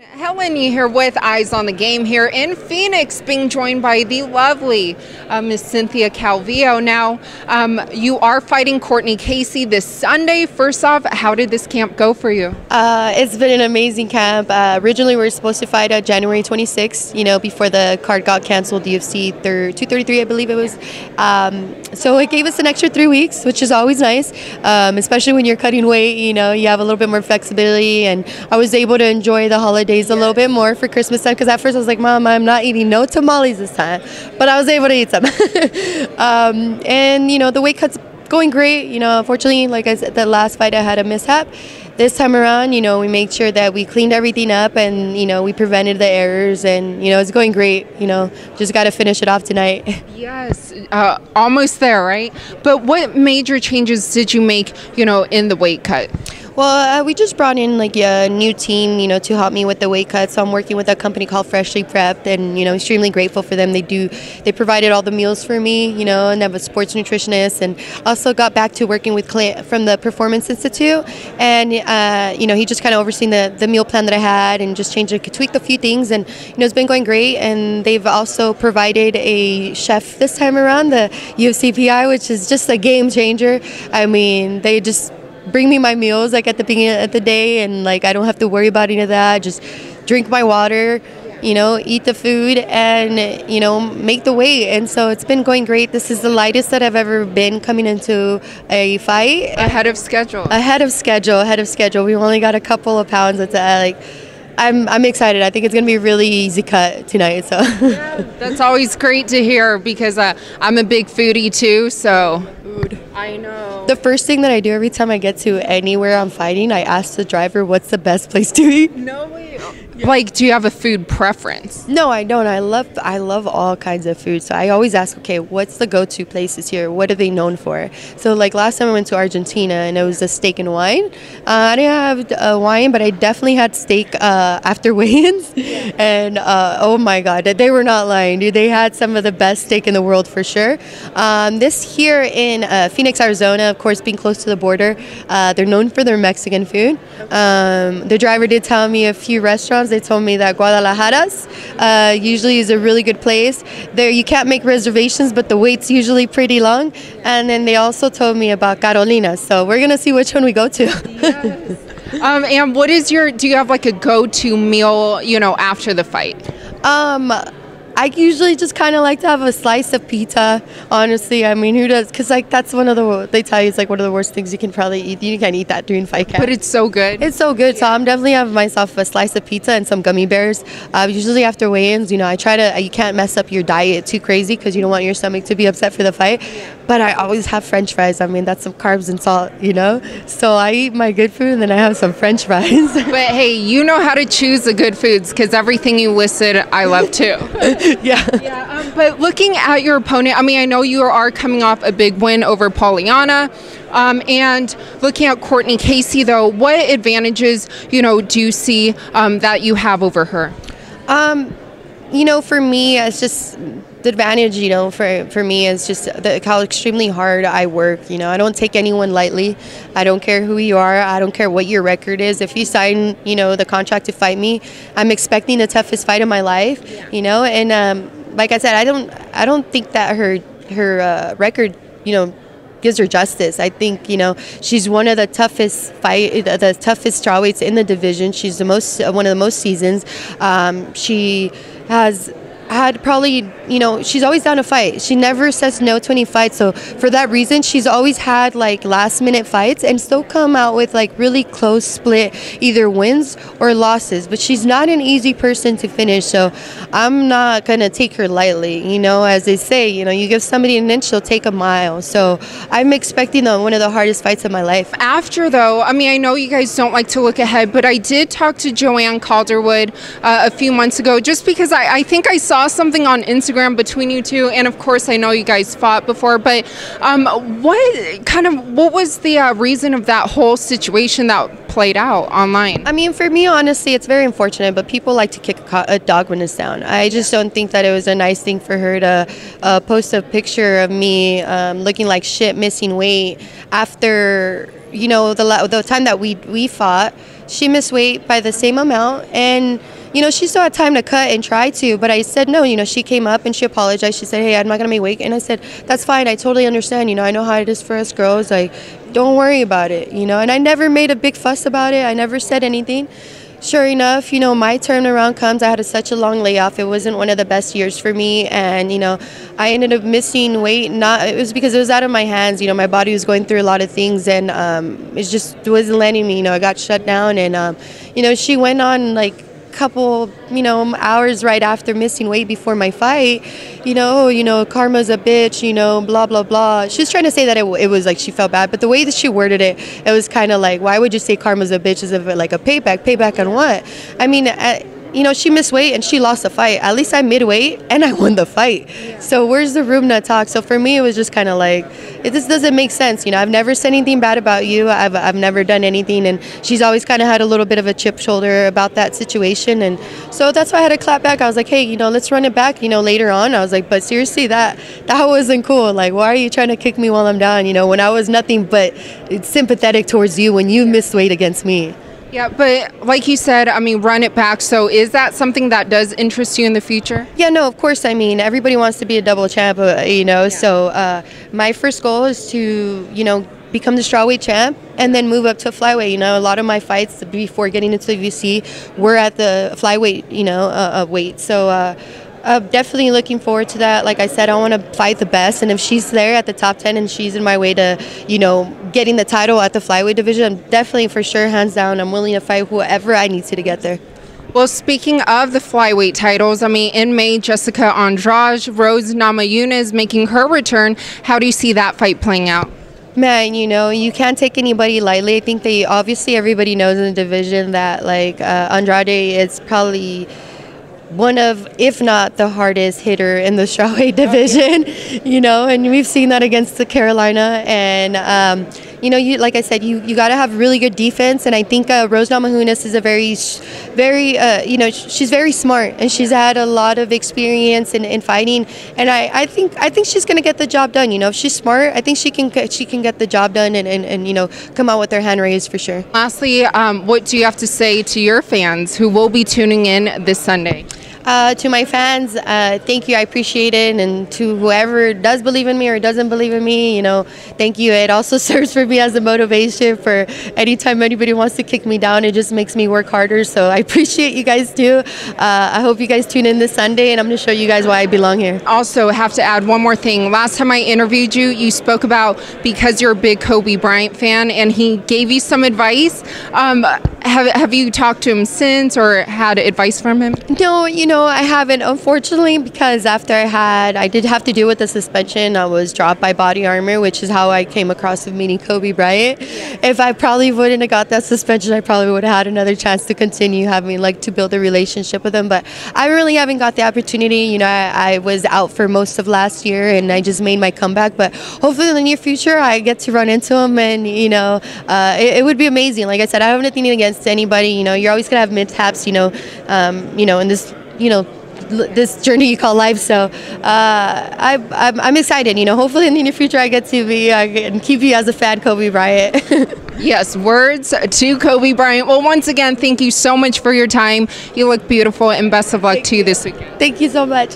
Helen, you here with Eyes on the Game here in Phoenix, being joined by the lovely Miss Cynthia Calvillo. Now, you are fighting Courtney Casey this Sunday. First off, how did this camp go for you? It's been an amazing camp. Originally, we were supposed to fight January 26th, before the card got canceled, UFC 233, I believe it was. So it gave us an extra 3 weeks, which is always nice, especially when you're cutting weight. You have a little bit more flexibility, and I was able to enjoy the holidays a little bit more for Christmas time, because at first I was like, Mom, I'm not eating no tamales this time, but I was able to eat some. And the weight cut's going great. Unfortunately, like I said, the last fight I had a mishap. This time around, we made sure that we cleaned everything up, and we prevented the errors, and it's going great. Just got to finish it off tonight. Yes, almost there, right? But what major changes did you make, in the weight cut? Well, we just brought in a new team, to help me with the weight cut. So I'm working with a company called Freshly Prepped, and extremely grateful for them. They provided all the meals for me, and they have a sports nutritionist, and also got back to working with Clint from the Performance Institute, and he just kind of overseen the meal plan that I had, and just tweaked a few things, and it's been going great. And they've also provided a chef this time around, the UFCPI, which is just a game changer. I mean, they just bring me my meals at the beginning of the day, and I don't have to worry about any of that. Just drink my water, eat the food, and make the weight. And so it's been going great. This is the lightest that I've ever been coming into a fight. Ahead of schedule. Ahead of schedule. We only got a couple of pounds. I'm excited. I think it's going to be a really easy cut tonight. So yeah, that's always great to hear, because I'm a big foodie too. So food. I know. The first thing that I do every time I get to anywhere I'm fighting, I ask the driver, what's the best place to eat? No way. Do you have a food preference? No, I don't. I love all kinds of food. So I always ask, okay, what's the go-to places here? What are they known for? So last time I went to Argentina, and it was a steak and wine. I didn't have wine, but I definitely had steak after weigh-ins. And oh my God, they were not lying, dude. They had some of the best steak in the world for sure. This here in Phoenix, Arizona, of course, being close to the border, they're known for their Mexican food. The driver did tell me a few restaurants. They told me that Guadalajara's usually is a really good place. There you can't make reservations, but the wait's usually pretty long. And then they also told me about Carolina's. So we're gonna see which one we go to. Yes. And what is do you have a go-to meal, after the fight? I usually just kind of like to have a slice of pizza, honestly. I mean, who does? Because that's one of they tell you it's one of the worst things you can probably eat. You can't eat that during fight camp. But it's so good. It's so good. Yeah. So I'm definitely having myself a slice of pizza and some gummy bears. Usually after weigh-ins, I try to, you can't mess up your diet too crazy, because you don't want your stomach to be upset for the fight. But I always have French fries. I mean, that's some carbs and salt, So I eat my good food, and then I have some French fries. But hey, you know how to choose the good foods, because everything you listed, I love too. Yeah. But looking at your opponent, I know you are coming off a big win over Pollyanna. And looking at Courtney Casey, though, what advantages, do you see that you have over her? For me, it's just the advantage, for me is just how extremely hard I work. I don't take anyone lightly. I don't care who you are. I don't care what your record is. If you sign, the contract to fight me, I'm expecting the toughest fight of my life, And like I said, I don't think that her record, gives her justice. I think she's one of the toughest strawweights in the division. She's one of the most seasons. She has had probably, she's always down to fight. She never says no to any fights. So for that reason, she's always had last minute fights, and still come out with really close split, either wins or losses. But she's not an easy person to finish. So I'm not going to take her lightly. As they say, you give somebody an inch, she'll take a mile. So I'm expecting one of the hardest fights of my life. After, though, I know you guys don't like to look ahead, but I did talk to Joanne Calderwood a few months ago, just because I think I saw something on Instagram between you two, and of course I know you guys fought before, but what was the reason of that whole situation that played out online? For me, honestly, it's very unfortunate, but people like to kick a dog when it's down. I just don't think that it was a nice thing for her to post a picture of me looking like shit, missing weight after the time that we fought. She missed weight by the same amount, and she still had time to cut and try to, but I said no. She came up and she apologized. She said, hey, I'm not going to make weight. And I said, that's fine. I totally understand. I know how it is for us girls. Like, don't worry about it, and I never made a big fuss about it. I never said anything. Sure enough, my turnaround comes. I had such a long layoff. It wasn't one of the best years for me. And, I ended up missing weight. It was because it was out of my hands. My body was going through a lot of things, and it just wasn't letting me. I got shut down. And, she went on like couple hours right after missing weight before my fight, karma's a bitch, blah blah blah. She was trying to say that it was like she felt bad, but the way that she worded it, it was kind of like, why would you say karma's a bitch? Is it like a payback on what? I mean, she missed weight and she lost the fight. At least I'm midweight and I won the fight. So where's the room to talk? So for me, it was just kind of like, this doesn't make sense. I've never said anything bad about you. I've never done anything. And she's always kind of had a little bit of a chip shoulder about that situation. And so that's why I had to clap back. I was like, hey, let's run it back, later on. I was like, but seriously, that wasn't cool. Like, why are you trying to kick me while I'm down? When I was nothing but sympathetic towards you when you missed weight against me. Yeah, but like you said, run it back. So is that something that does interest you in the future? Yeah, no, of course. Everybody wants to be a double champ, So my first goal is to, become the strawweight champ and then move up to flyweight. A lot of my fights before getting into the UFC were at the flyweight, weight. So definitely looking forward to that. Like I said, I want to fight the best, and if she's there at the top 10 and she's in my way to, getting the title at the flyweight division, I'm definitely, for sure, hands down, I'm willing to fight whoever I need to get there. Well, speaking of the flyweight titles, in May, Jessica Andrade, Rose Namajunas making her return. How do you see that fight playing out? Man, you can't take anybody lightly. I think obviously everybody knows in the division that Andrade is probably one of, if not the hardest hitter in the strawweight division, and we've seen that against the Carolina. And, like I said, you got to have really good defense. And I think Rose Namajunas is a very, she's very smart, and she's had a lot of experience in fighting. And I think she's going to get the job done. If she's smart, I think she can get the job done and come out with her hand raised for sure. Lastly, what do you have to say to your fans who will be tuning in this Sunday? To my fans, thank you. I appreciate it. And to whoever does believe in me or doesn't believe in me, thank you. It also serves for me as a motivation for anytime anybody wants to kick me down. It just makes me work harder. So I appreciate you guys too. I hope you guys tune in this Sunday, and I'm going to show you guys why I belong here. Also, have to add one more thing. Last time I interviewed you, you spoke about because you're a big Kobe Bryant fan, and he gave you some advice. Have you talked to him since or had advice from him? No, I haven't, unfortunately, because after I did have to deal with the suspension. I was dropped by Body Armor, which is how I came across of meeting Kobe Bryant. If I probably wouldn't have got that suspension, I probably would have had another chance to continue having, to build a relationship with him. But I really haven't got the opportunity. I was out for most of last year, and I just made my comeback. But hopefully in the near future, I get to run into him, and, it would be amazing. Like I said, I have nothing against anybody. You're always going to have mishaps, in this, this journey you call life. So I'm excited. Hopefully in the near future I get to be and keep you as a fan, Kobe Bryant. Yes, words to Kobe Bryant. Well, once again, thank you so much for your time. You look beautiful, and best of luck to you this weekend. Thank you so much.